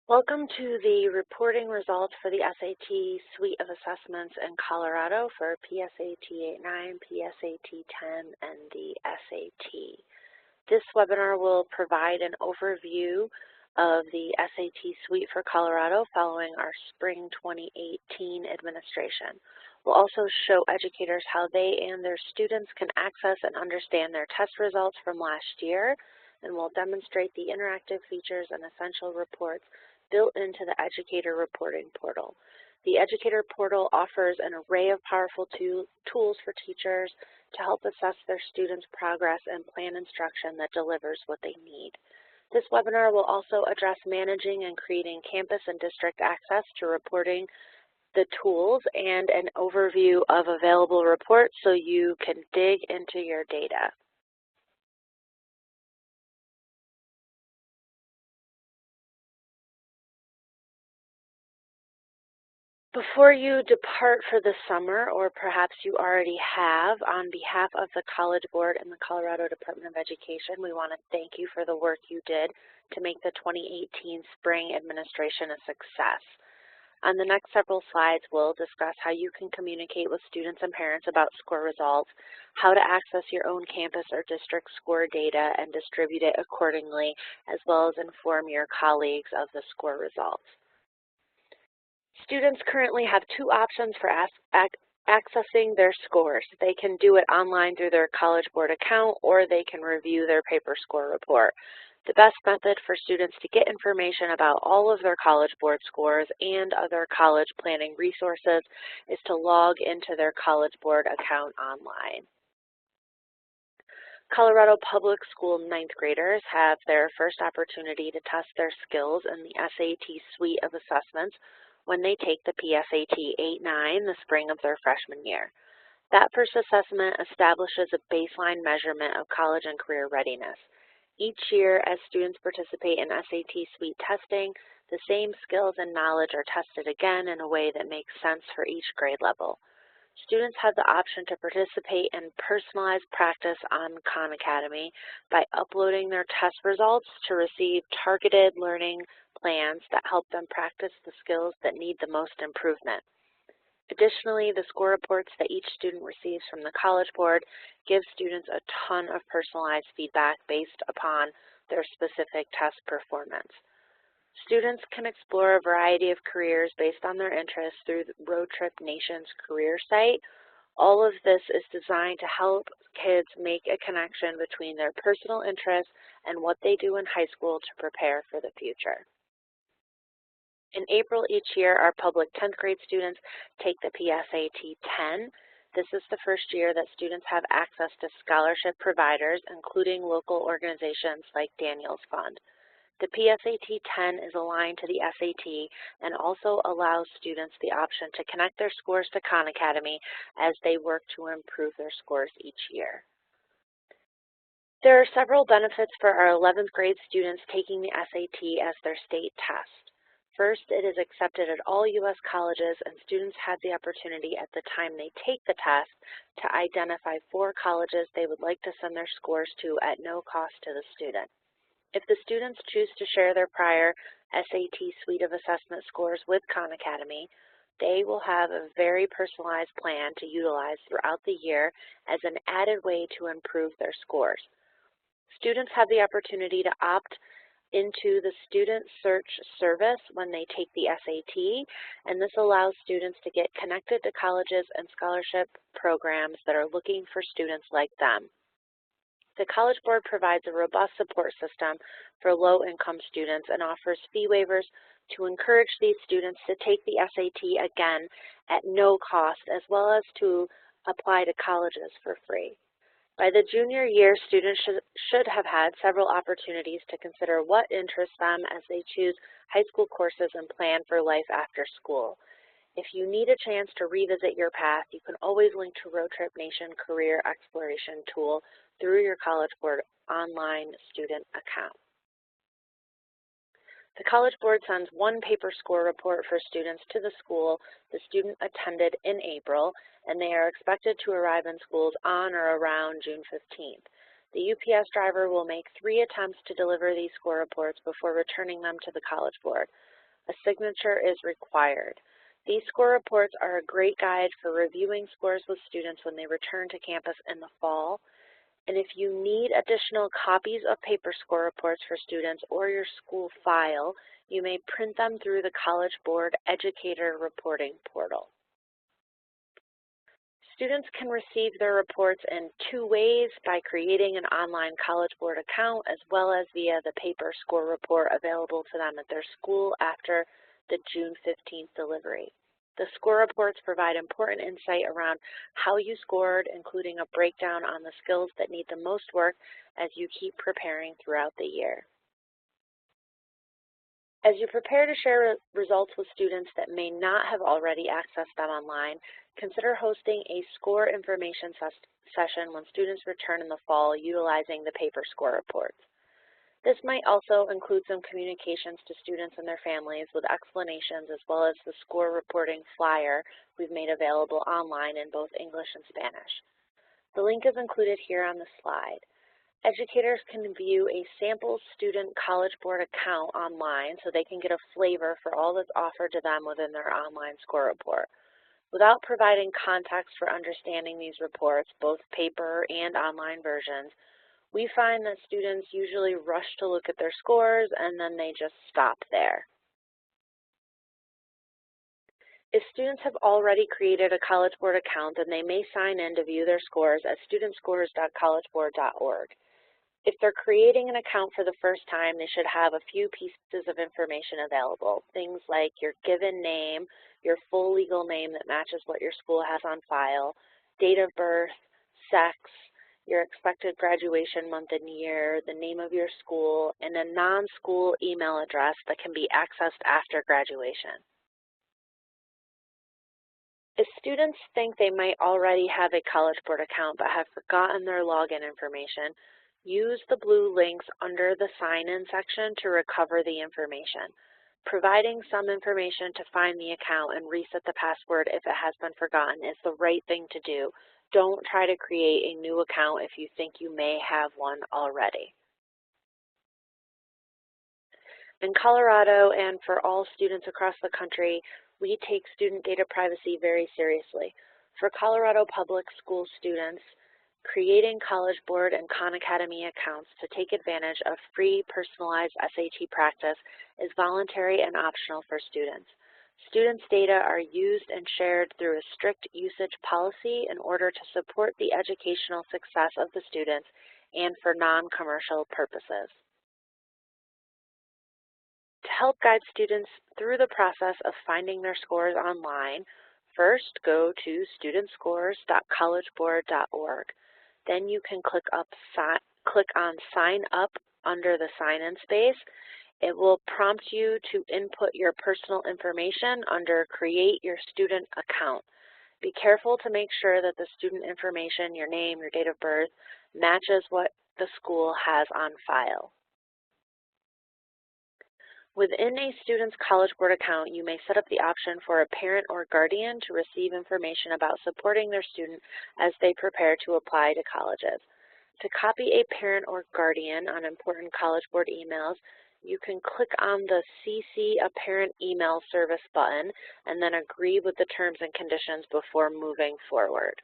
Welcome to the reporting results for the SAT suite of assessments in Colorado for PSAT 8-9, PSAT 10, and the SAT. This webinar will provide an overview of the SAT suite for Colorado following our spring 2018 administration. We'll also show educators how they and their students can access and understand their test results from last year, and we'll demonstrate the interactive features and essential reports built into the Educator Reporting Portal. The Educator Portal offers an array of powerful tools for teachers to help assess their students' progress and plan instruction that delivers what they need. This webinar will also address managing and creating campus and district access to reporting, the tools, and an overview of available reports so you can dig into your data. Before you depart for the summer, or perhaps you already have, on behalf of the College Board and the Colorado Department of Education, we want to thank you for the work you did to make the 2018 spring administration a success. On the next several slides, we'll discuss how you can communicate with students and parents about score results, how to access your own campus or district score data and distribute it accordingly, as well as inform your colleagues of the score results. Students currently have two options for accessing their scores. They can do it online through their College Board account, or they can review their paper score report. The best method for students to get information about all of their College Board scores and other college planning resources is to log into their College Board account online. Colorado Public School ninth graders have their first opportunity to test their skills in the SAT suite of assessments when they take the PSAT 8-9 the spring of their freshman year. That first assessment establishes a baseline measurement of college and career readiness. Each year, as students participate in SAT suite testing, the same skills and knowledge are tested again in a way that makes sense for each grade level. Students have the option to participate in personalized practice on Khan Academy by uploading their test results to receive targeted learning plans that help them practice the skills that need the most improvement. Additionally, the score reports that each student receives from the College Board give students a ton of personalized feedback based upon their specific test performance. Students can explore a variety of careers based on their interests through the Road Trip Nation's career site. All of this is designed to help kids make a connection between their personal interests and what they do in high school to prepare for the future. In April each year, our public 10th grade students take the PSAT 10. This is the first year that students have access to scholarship providers, including local organizations like Daniels Fund. The PSAT 10 is aligned to the SAT and also allows students the option to connect their scores to Khan Academy as they work to improve their scores each year. There are several benefits for our 11th grade students taking the SAT as their state test. First, it is accepted at all U.S. colleges, and students have the opportunity at the time they take the test to identify 4 colleges they would like to send their scores to at no cost to the student. If the students choose to share their prior SAT suite of assessment scores with Khan Academy, they will have a very personalized plan to utilize throughout the year as an added way to improve their scores. Students have the opportunity to opt into the Student Search service when they take the SAT, and this allows students to get connected to colleges and scholarship programs that are looking for students like them. The College Board provides a robust support system for low-income students and offers fee waivers to encourage these students to take the SAT again at no cost, as well as to apply to colleges for free. By the junior year, students should have had several opportunities to consider what interests them as they choose high school courses and plan for life after school. If you need a chance to revisit your path, you can always link to Road Trip Nation Career Exploration Tool through your College Board online student account. The College Board sends one paper score report for students to the school the student attended in April, and they are expected to arrive in schools on or around June 15th. The UPS driver will make 3 attempts to deliver these score reports before returning them to the College Board. A signature is required. These score reports are a great guide for reviewing scores with students when they return to campus in the fall. And if you need additional copies of paper score reports for students or your school file, you may print them through the College Board Educator Reporting Portal. Students can receive their reports in two ways: by creating an online College Board account, as well as via the paper score report available to them at their school after the June 15th delivery. The score reports provide important insight around how you scored, including a breakdown on the skills that need the most work as you keep preparing throughout the year. As you prepare to share results with students that may not have already accessed them online, consider hosting a score information session when students return in the fall utilizing the paper score reports. This might also include some communications to students and their families with explanations, as well as the score reporting flyer we've made available online in both English and Spanish. The link is included here on the slide. Educators can view a sample student College Board account online so they can get a flavor for all that's offered to them within their online score report. Without providing context for understanding these reports, both paper and online versions, we find that students usually rush to look at their scores and then they just stop there. If students have already created a College Board account, then they may sign in to view their scores at studentscores.collegeboard.org. If they're creating an account for the first time, they should have a few pieces of information available. Things like your given name, your full legal name that matches what your school has on file, date of birth, sex, your expected graduation month and year, the name of your school, and a non-school email address that can be accessed after graduation. If students think they might already have a College Board account but have forgotten their login information, use the blue links under the sign-in section to recover the information. Providing some information to find the account and reset the password if it has been forgotten is the right thing to do. Don't try to create a new account if you think you may have one already. In Colorado, and for all students across the country, we take student data privacy very seriously. For Colorado public school students, creating College Board and Khan Academy accounts to take advantage of free personalized SAT practice is voluntary and optional for students. Students' data are used and shared through a strict usage policy in order to support the educational success of the students and for non-commercial purposes. To help guide students through the process of finding their scores online, first go to studentscores.collegeboard.org. Then you can click on Sign Up under the sign-in space. It will prompt you to input your personal information under Create Your Student Account. Be careful to make sure that the student information, your name, your date of birth, matches what the school has on file. Within a student's College Board account, you may set up the option for a parent or guardian to receive information about supporting their student as they prepare to apply to colleges. To copy a parent or guardian on important College Board emails, you can click on the CC a Parent Email Service button and then agree with the terms and conditions before moving forward.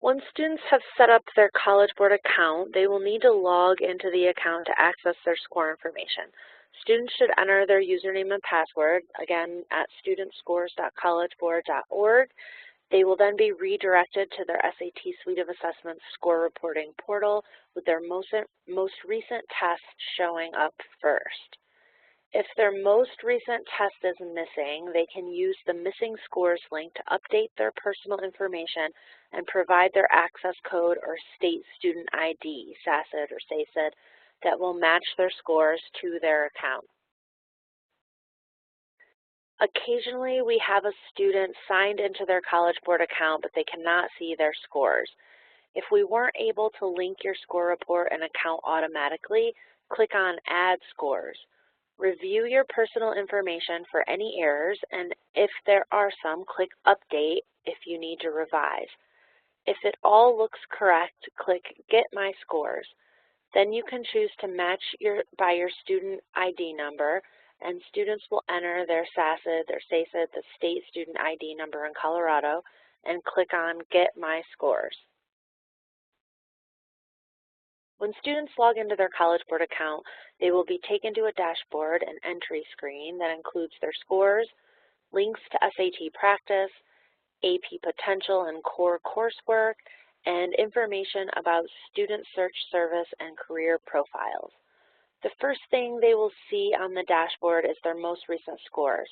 Once students have set up their College Board account, they will need to log into the account to access their score information. Students should enter their username and password, again, at studentscores.collegeboard.org. They will then be redirected to their SAT Suite of Assessments score reporting portal with their most recent test showing up first. If their most recent test is missing, they can use the Missing Scores link to update their personal information and provide their access code or state student ID, SACID or SACID, that will match their scores to their account. Occasionally, we have a student signed into their College Board account, but they cannot see their scores. If we weren't able to link your score report and account automatically, click on Add Scores. Review your personal information for any errors, and if there are some, click Update if you need to revise. If it all looks correct, click Get My Scores. Then you can choose to match by your student ID number, and students will enter their SACID, their SACID, the state student ID number in Colorado, and click on Get My Scores. When students log into their College Board account, they will be taken to a dashboard and entry screen that includes their scores, links to SAT practice, AP potential and core coursework, and information about student search service and career profiles. The first thing they will see on the dashboard is their most recent scores.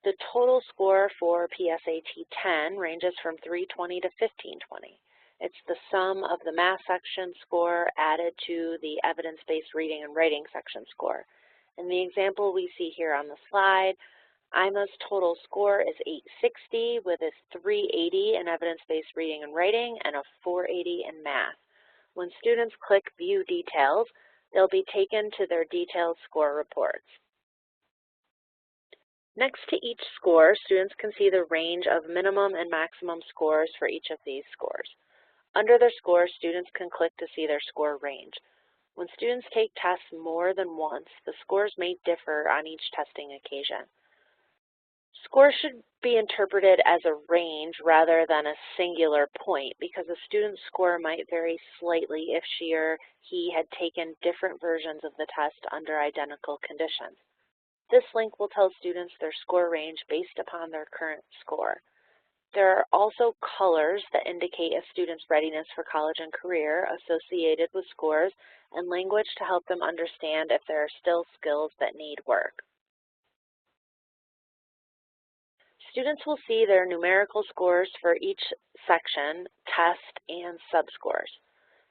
The total score for PSAT 10 ranges from 320 to 1520. It's the sum of the math section score added to the evidence-based reading and writing section score. In the example we see here on the slide, IMA's total score is 860 with a 380 in evidence-based reading and writing and a 480 in math. When students click View Details, they'll be taken to their detailed score reports. Next to each score, students can see the range of minimum and maximum scores for each of these scores. Under their scores, students can click to see their score range. When students take tests more than once, the scores may differ on each testing occasion. Scores should be interpreted as a range rather than a singular point because a student's score might vary slightly if she or he had taken different versions of the test under identical conditions. This link will tell students their score range based upon their current score. There are also colors that indicate a student's readiness for college and career associated with scores and language to help them understand if there are still skills that need work. Students will see their numerical scores for each section, test, and subscores.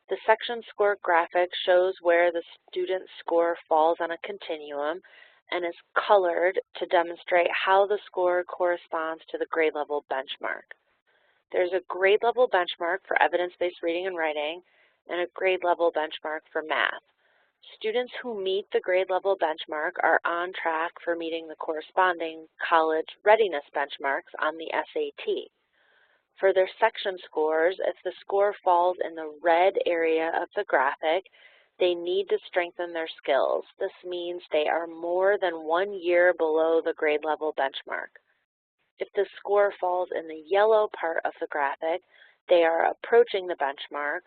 The section score graphic shows where the student's score falls on a continuum and is colored to demonstrate how the score corresponds to the grade level benchmark. There's a grade level benchmark for evidence-based reading and writing and a grade level benchmark for math. Students who meet the grade level benchmark are on track for meeting the corresponding college readiness benchmarks on the SAT. For their section scores, if the score falls in the red area of the graphic, they need to strengthen their skills. This means they are more than 1 year below the grade level benchmark. If the score falls in the yellow part of the graphic, they are approaching the benchmark,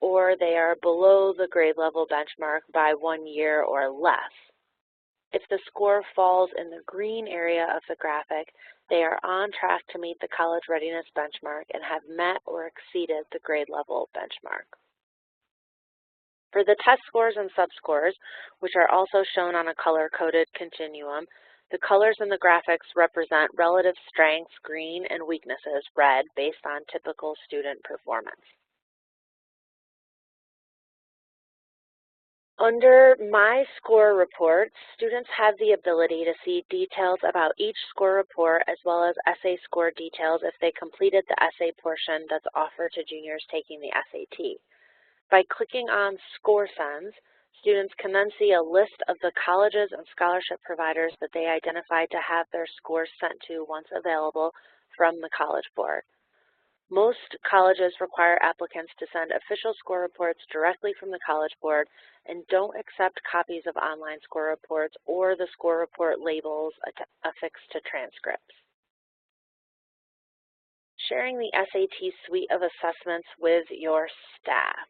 or they are below the grade level benchmark by 1 year or less. If the score falls in the green area of the graphic, they are on track to meet the college readiness benchmark and have met or exceeded the grade level benchmark. For the test scores and subscores, which are also shown on a color-coded continuum, the colors in the graphics represent relative strengths, green, and weaknesses, red, based on typical student performance. Under My Score Reports, students have the ability to see details about each score report as well as essay score details if they completed the essay portion that's offered to juniors taking the SAT. By clicking on Score Sends, students can then see a list of the colleges and scholarship providers that they identified to have their scores sent to once available from the College Board. Most colleges require applicants to send official score reports directly from the College Board and don't accept copies of online score reports or the score report labels affixed to transcripts. Sharing the SAT suite of assessments with your staff.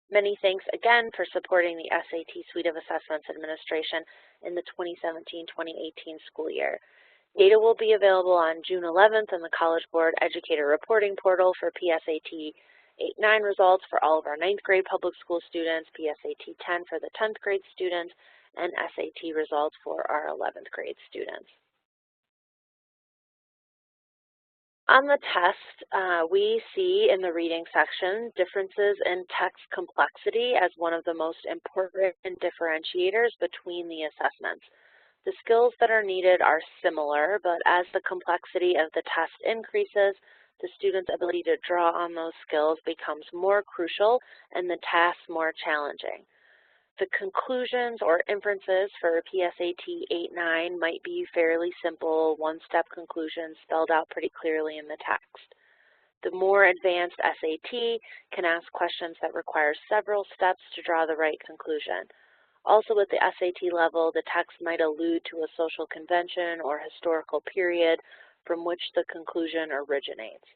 Many thanks again for supporting the SAT Suite of Assessments administration in the 2017-2018 school year. Data will be available on June 11th in the College Board Educator Reporting Portal for PSAT 8-9 results for all of our 9th grade public school students, PSAT 10 for the 10th grade students, and SAT results for our 11th grade students. On the test, we see in the reading section differences in text complexity as one of the most important differentiators between the assessments. The skills that are needed are similar, but as the complexity of the test increases, the student's ability to draw on those skills becomes more crucial and the task more challenging. The conclusions or inferences for PSAT 8-9 might be fairly simple, one-step conclusions spelled out pretty clearly in the text. The more advanced SAT can ask questions that require several steps to draw the right conclusion. Also at the SAT level, the text might allude to a social convention or historical period from which the conclusion originates.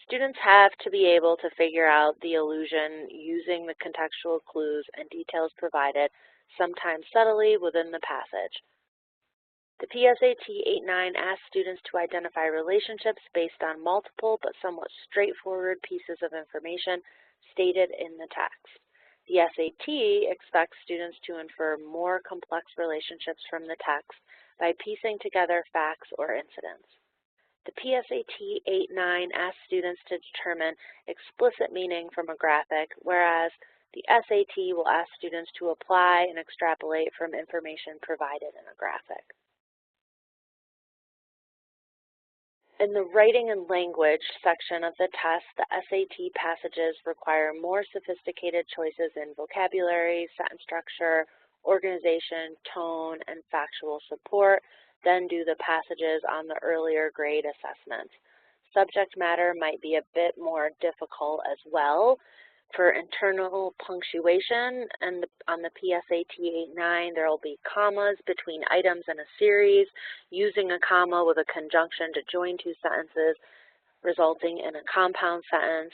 Students have to be able to figure out the allusion using the contextual clues and details provided, sometimes subtly within the passage. The PSAT 8-9 asks students to identify relationships based on multiple but somewhat straightforward pieces of information stated in the text. The SAT expects students to infer more complex relationships from the text by piecing together facts or incidents. The PSAT 8-9 asks students to determine explicit meaning from a graphic, whereas the SAT will ask students to apply and extrapolate from information provided in a graphic. In the writing and language section of the test, the SAT passages require more sophisticated choices in vocabulary, sentence structure, organization, tone, and factual support than do the passages on the earlier grade assessments. Subject matter might be a bit more difficult as well. For internal punctuation, and on the PSAT 8-9, there will be commas between items in a series, using a comma with a conjunction to join two sentences, resulting in a compound sentence,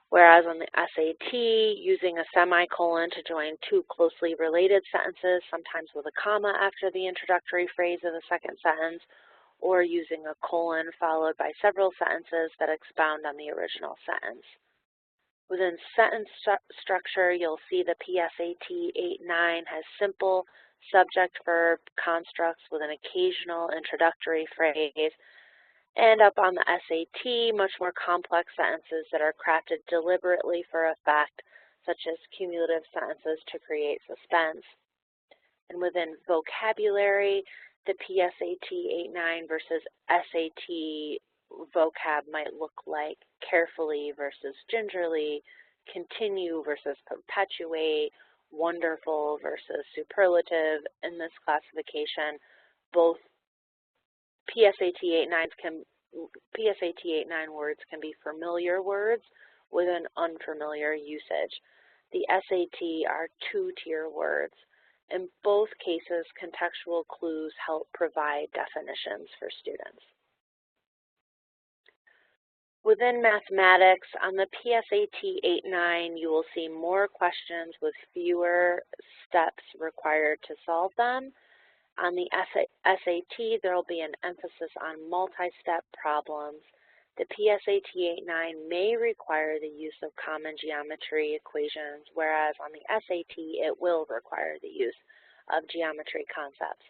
whereas on the SAT, using a semicolon to join two closely related sentences, sometimes with a comma after the introductory phrase of the second sentence, or using a colon followed by several sentences that expound on the original sentence. Within sentence structure, you'll see the PSAT 8-9 has simple subject-verb constructs with an occasional introductory phrase, and up on the SAT, much more complex sentences that are crafted deliberately for effect, such as cumulative sentences to create suspense. And within vocabulary, the PSAT 8-9 versus SAT vocab might look like carefully versus gingerly, continue versus perpetuate, wonderful versus superlative. In this classification, both PSAT 8-9 words can be familiar words with an unfamiliar usage. The SAT are two-tier words. In both cases, contextual clues help provide definitions for students. Within mathematics, on the PSAT 8-9, you will see more questions with fewer steps required to solve them. On the SAT, there will be an emphasis on multi-step problems. The PSAT 8-9 may require the use of common geometry equations, whereas on the SAT, it will require the use of geometry concepts.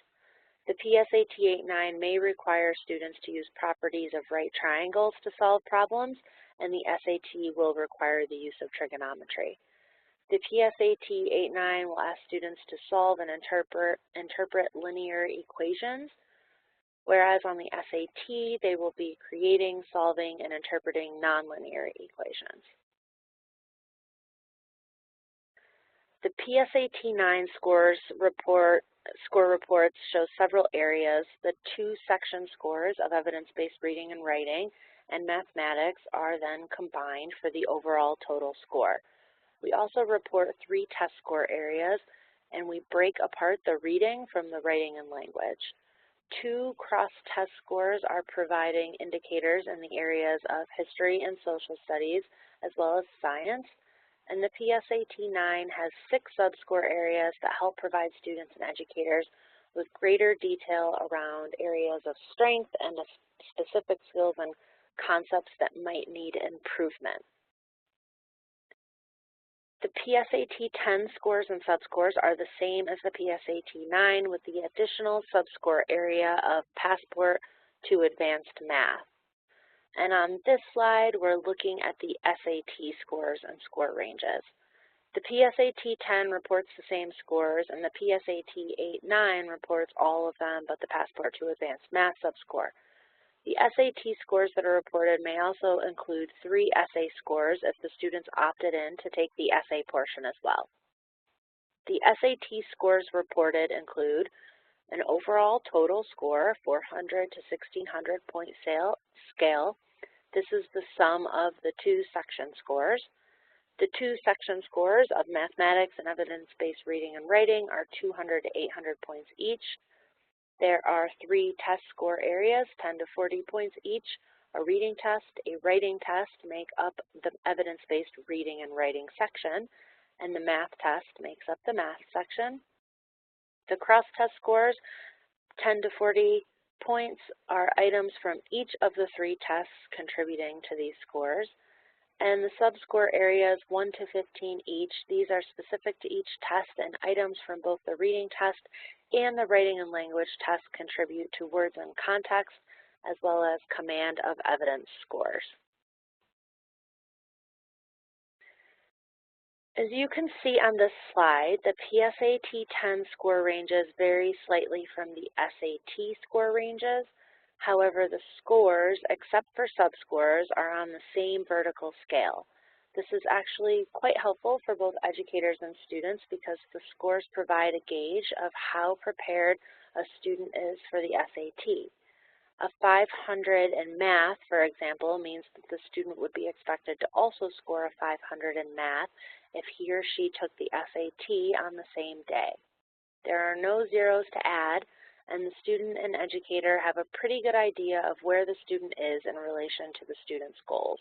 The PSAT 8-9 may require students to use properties of right triangles to solve problems, and the SAT will require the use of trigonometry. The PSAT 8-9 will ask students to solve and interpret linear equations, whereas on the SAT, they will be creating, solving, and interpreting nonlinear equations. The PSAT 9 score reports show several areas. The two section scores of evidence-based reading and writing and mathematics are then combined for the overall total score. We also report 3 test score areas, and we break apart the reading from the writing and language. 2 cross-test scores are providing indicators in the areas of history and social studies, as well as science. And the PSAT 9 has 6 sub-score areas that help provide students and educators with greater detail around areas of strength and specific skills and concepts that might need improvement. The PSAT 10 scores and subscores are the same as the PSAT 9 with the additional subscore area of Passport to Advanced Math. And on this slide, we're looking at the SAT scores and score ranges. The PSAT 10 reports the same scores, and the PSAT 8-9 reports all of them but the Passport to Advanced Math subscore. The SAT scores that are reported may also include 3 essay scores if the students opted in to take the essay portion as well. The SAT scores reported include an overall total score, 400 to 1600 point scale. This is the sum of the two section scores. The two section scores of mathematics and evidence-based reading and writing are 200 to 800 points each. There are 3 test score areas, 10 to 40 points each, a reading test, a writing test make up the evidence-based reading and writing section, and the math test makes up the math section. The cross-test scores, 10 to 40 points, are items from each of the 3 tests contributing to these scores. And the sub-score areas, 1 to 15 each, these are specific to each test, and items from both the reading test and the writing and language test contribute to words and context, as well as command of evidence scores. As you can see on this slide, the PSAT 10 score ranges vary slightly from the SAT score ranges. However, the scores, except for subscores, are on the same vertical scale. This is actually quite helpful for both educators and students because the scores provide a gauge of how prepared a student is for the SAT. A 500 in math, for example, means that the student would be expected to also score a 500 in math if he or she took the SAT on the same day. There are no zeros to add, and the student and educator have a pretty good idea of where the student is in relation to the student's goals.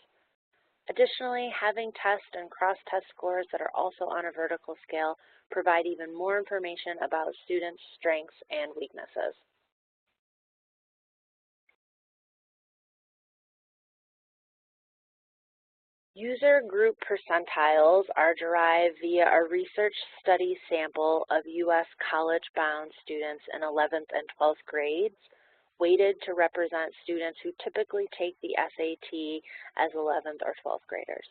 Additionally, having test and cross-test scores that are also on a vertical scale provide even more information about students' strengths and weaknesses. User group percentiles are derived via a research study sample of U.S. college-bound students in 11th and 12th grades, weighted to represent students who typically take the SAT as 11th or 12th graders.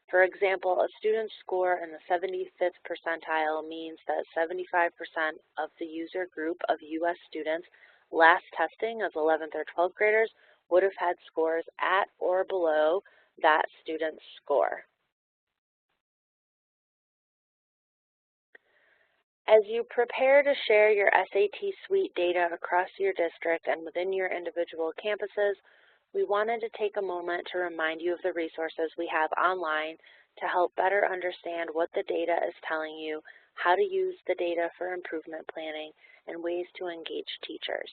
For example, a student's score in the 75th percentile means that 75% of the user group of U.S. students last testing as 11th or 12th graders would have had scores at or below that student's score. As you prepare to share your SAT Suite data across your district and within your individual campuses, we wanted to take a moment to remind you of the resources we have online to help better understand what the data is telling you, how to use the data for improvement planning, and ways to engage teachers.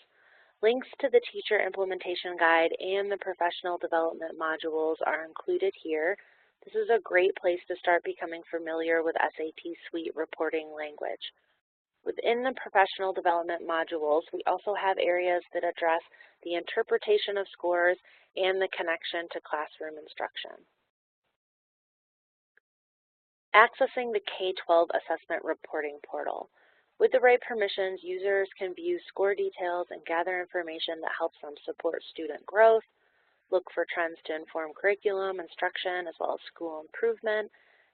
Links to the Teacher Implementation Guide and the Professional Development modules are included here. This is a great place to start becoming familiar with SAT Suite reporting language. Within the Professional Development modules, we also have areas that address the interpretation of scores and the connection to classroom instruction. Accessing the K-12 Assessment Reporting Portal. With the right permissions, users can view score details and gather information that helps them support student growth, look for trends to inform curriculum, instruction, as well as school improvement,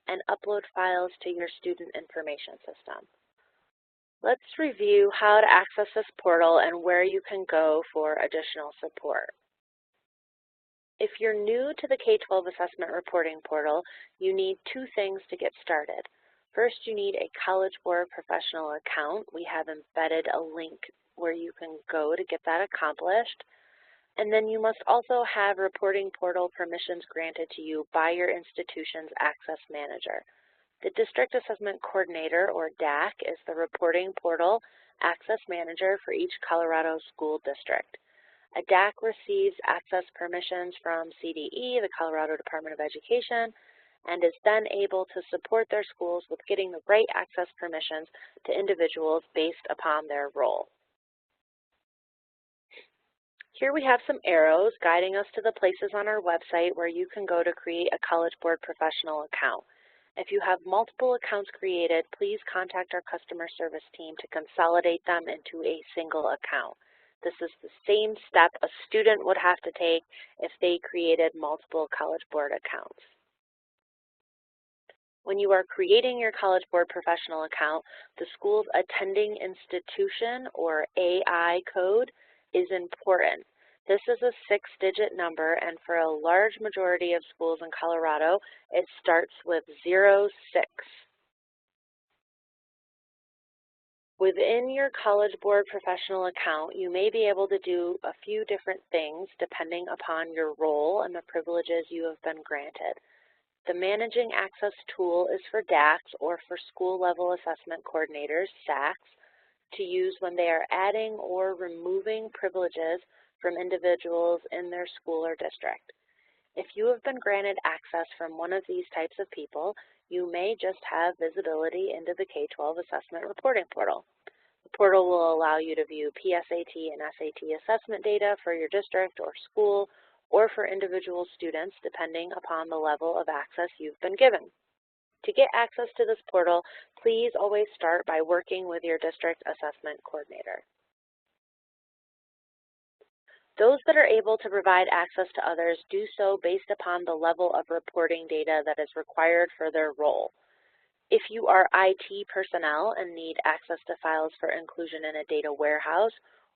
and upload files to your student information system. Let's review how to access this portal and where you can go for additional support. If you're new to the K-12 Assessment Reporting Portal, you need 2 things to get started. First, you need a College Board professional account. We have embedded a link where you can go to get that accomplished. And then you must also have reporting portal permissions granted to you by your institution's access manager. The District Assessment Coordinator, or DAC, is the reporting portal access manager for each Colorado school district. A DAC receives access permissions from CDE, the Colorado Department of Education, and is then able to support their schools with getting the right access permissions to individuals based upon their role. Here we have some arrows guiding us to the places on our website where you can go to create a College Board professional account. If you have multiple accounts created, please contact our customer service team to consolidate them into a single account. This is the same step a student would have to take if they created multiple College Board accounts. When you are creating your College Board professional account, the school's attending institution, or AI code, is important. This is a 6-digit number, and for a large majority of schools in Colorado, it starts with 06. Within your College Board professional account, you may be able to do a few different things depending upon your role and the privileges you have been granted. The Managing Access tool is for DACs, or for School Level Assessment Coordinators, SACs, to use when they are adding or removing privileges from individuals in their school or district. If you have been granted access from one of these types of people, you may just have visibility into the K-12 Assessment Reporting Portal. The portal will allow you to view PSAT and SAT assessment data for your district or school, or for individual students, depending upon the level of access you've been given. To get access to this portal, please always start by working with your district assessment coordinator. Those that are able to provide access to others do so based upon the level of reporting data that is required for their role. If you are IT personnel and need access to files for inclusion in a data warehouse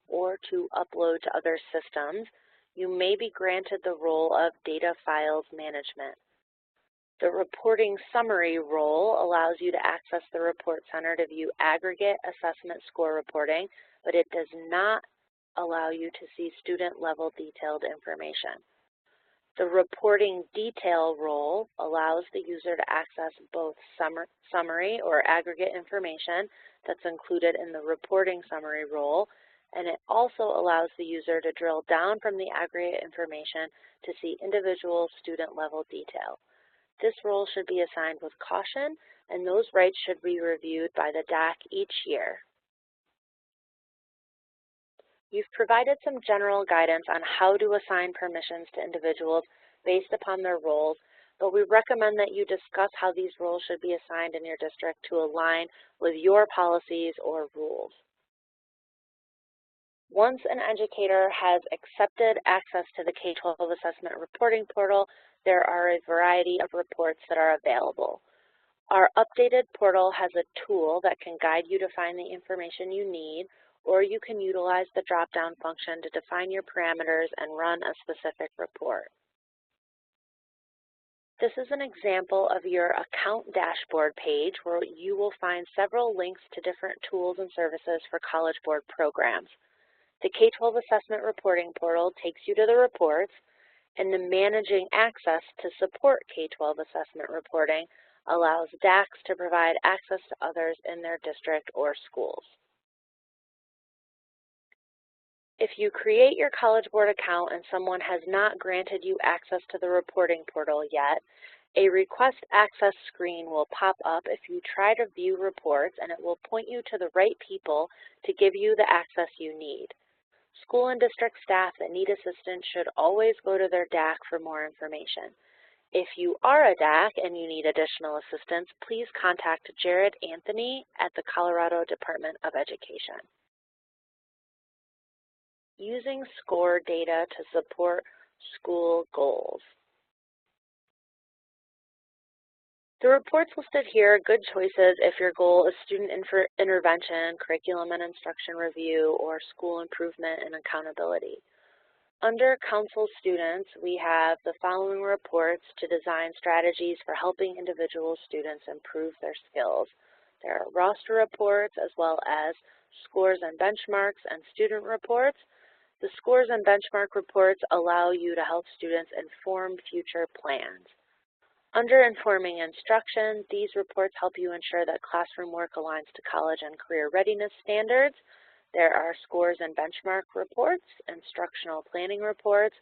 or to upload to other systems, you may be granted the role of Data Files Management. The Reporting Summary role allows you to access the Report Center to view aggregate assessment score reporting, but it does not allow you to see student-level detailed information. The Reporting Detail role allows the user to access both summary or aggregate information that's included in the Reporting Summary role, and it also allows the user to drill down from the aggregate information to see individual student-level detail. This role should be assigned with caution, and those rights should be reviewed by the DAC each year. You've provided some general guidance on how to assign permissions to individuals based upon their roles, but we recommend that you discuss how these roles should be assigned in your district to align with your policies or rules. Once an educator has accepted access to the K-12 Assessment Reporting Portal, there are a variety of reports that are available. Our updated portal has a tool that can guide you to find the information you need, or you can utilize the drop-down function to define your parameters and run a specific report. This is an example of your account dashboard page where you will find several links to different tools and services for College Board programs. The K-12 Assessment Reporting Portal takes you to the reports, and the Managing Access to support K-12 assessment reporting allows DACs to provide access to others in their district or schools. If you create your College Board account and someone has not granted you access to the reporting portal yet, a Request Access screen will pop up if you try to view reports, and it will point you to the right people to give you the access you need. School and district staff that need assistance should always go to their DAC for more information. If you are a DAC and you need additional assistance, please contact Jared Anthony at the Colorado Department of Education. Using score data to support school goals. The reports listed here are good choices if your goal is student intervention, curriculum and instruction review, or school improvement and accountability. Under Council Students, we have the following reports to design strategies for helping individual students improve their skills. There are roster reports as well as scores and benchmarks and student reports. The scores and benchmark reports allow you to help students inform future plans. Under Informing Instruction, these reports help you ensure that classroom work aligns to college and career readiness standards. There are scores and benchmark reports, instructional planning reports,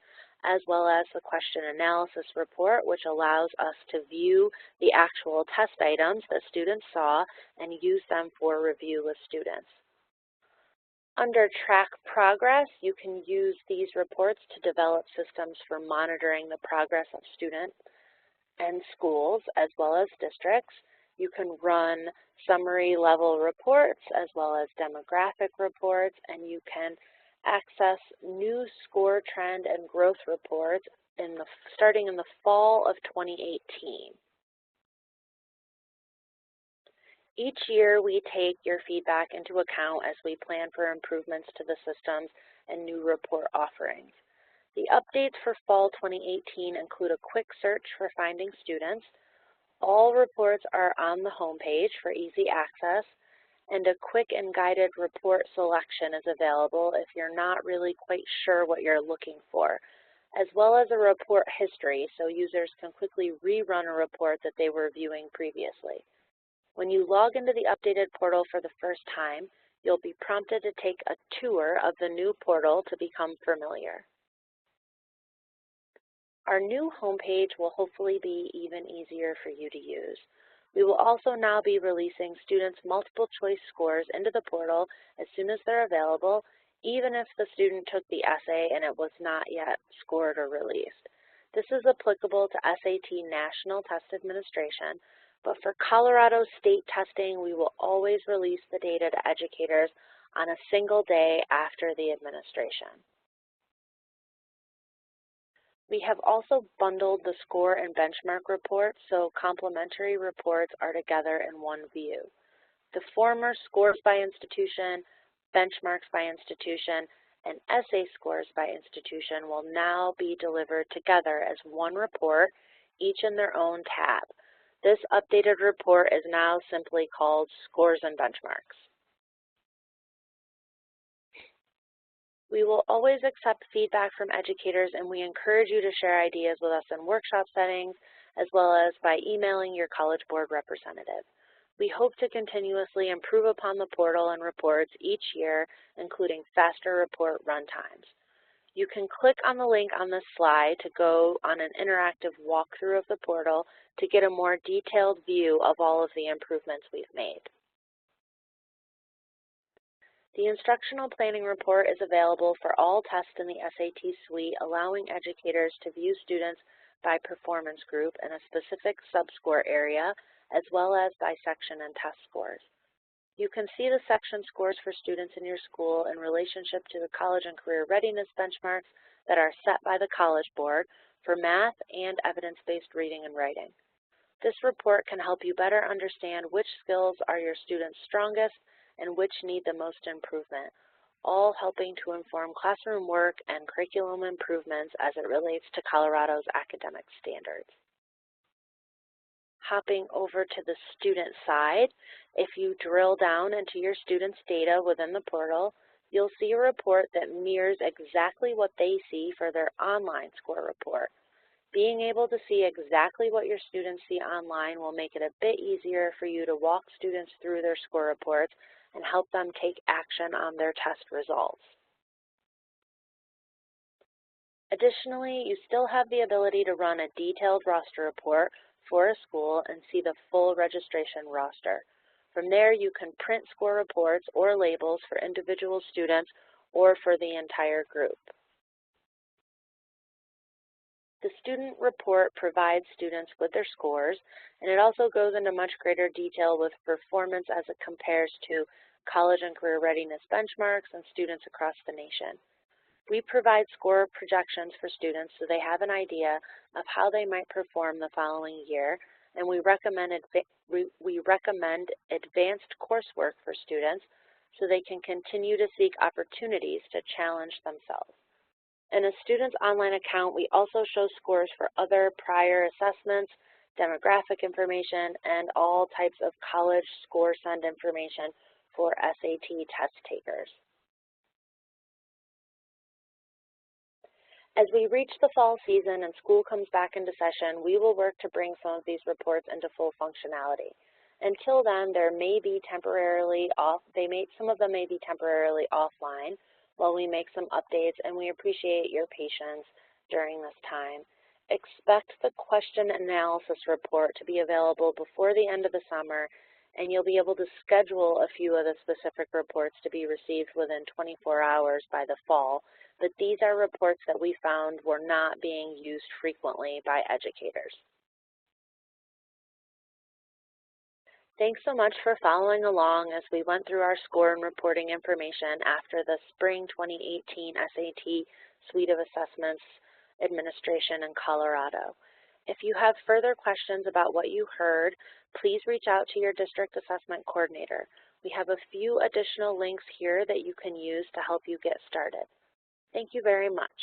as well as the question analysis report, which allows us to view the actual test items that students saw and use them for review with students. Under Track Progress, you can use these reports to develop systems for monitoring the progress of students and schools as well as districts. You can run summary level reports as well as demographic reports, and you can access new score trend and growth reports starting in the fall of 2018. Each year we take your feedback into account as we plan for improvements to the systems and new report offerings. The updates for fall 2018 include a quick search for finding students. All reports are on the home page for easy access, and a quick and guided report selection is available if you're not really quite sure what you're looking for, as well as a report history so users can quickly rerun a report that they were viewing previously. When you log into the updated portal for the first time, you'll be prompted to take a tour of the new portal to become familiar. Our new homepage will hopefully be even easier for you to use. We will also now be releasing students' multiple choice scores into the portal as soon as they're available, even if the student took the essay and it was not yet scored or released. This is applicable to SAT National Test Administration, but for Colorado state testing, we will always release the data to educators on a single day after the administration. We have also bundled the score and benchmark reports so complementary reports are together in one view. The former scores by institution, benchmarks by institution, and essay scores by institution will now be delivered together as one report, each in their own tab. This updated report is now simply called Scores and Benchmarks. We will always accept feedback from educators, and we encourage you to share ideas with us in workshop settings, as well as by emailing your College Board representative. We hope to continuously improve upon the portal and reports each year, including faster report run times. You can click on the link on this slide to go on an interactive walkthrough of the portal to get a more detailed view of all of the improvements we've made. The Instructional Planning Report is available for all tests in the SAT suite, allowing educators to view students by performance group in a specific subscore area, as well as by section and test scores. You can see the section scores for students in your school in relationship to the college and career readiness benchmarks that are set by the College Board for math and evidence-based reading and writing. This report can help you better understand which skills are your students' strongest and which need the most improvement, all helping to inform classroom work and curriculum improvements as it relates to Colorado's academic standards. Hopping over to the student side, if you drill down into your students' data within the portal, you'll see a report that mirrors exactly what they see for their online score report. Being able to see exactly what your students see online will make it a bit easier for you to walk students through their score reports and help them take action on their test results. Additionally, you still have the ability to run a detailed roster report for a school and see the full registration roster. From there, you can print score reports or labels for individual students or for the entire group. The student report provides students with their scores, and it also goes into much greater detail with performance as it compares to college and career readiness benchmarks and students across the nation. We provide score projections for students so they have an idea of how they might perform the following year, and we recommend advanced coursework for students so they can continue to seek opportunities to challenge themselves. In a student's online account, we also show scores for other prior assessments, demographic information, and all types of college score send information for SAT test takers. As we reach the fall season and school comes back into session, we will work to bring some of these reports into full functionality. Until then, some of them may be temporarily offline while we make some updates, and we appreciate your patience during this time. Expect the question analysis report to be available before the end of the summer, and you'll be able to schedule a few of the specific reports to be received within 24 hours by the fall, but these are reports that we found were not being used frequently by educators. Thanks so much for following along as we went through our score and reporting information after the Spring 2018 SAT Suite of Assessments administration in Colorado. If you have further questions about what you heard, please reach out to your district assessment coordinator. We have a few additional links here that you can use to help you get started. Thank you very much.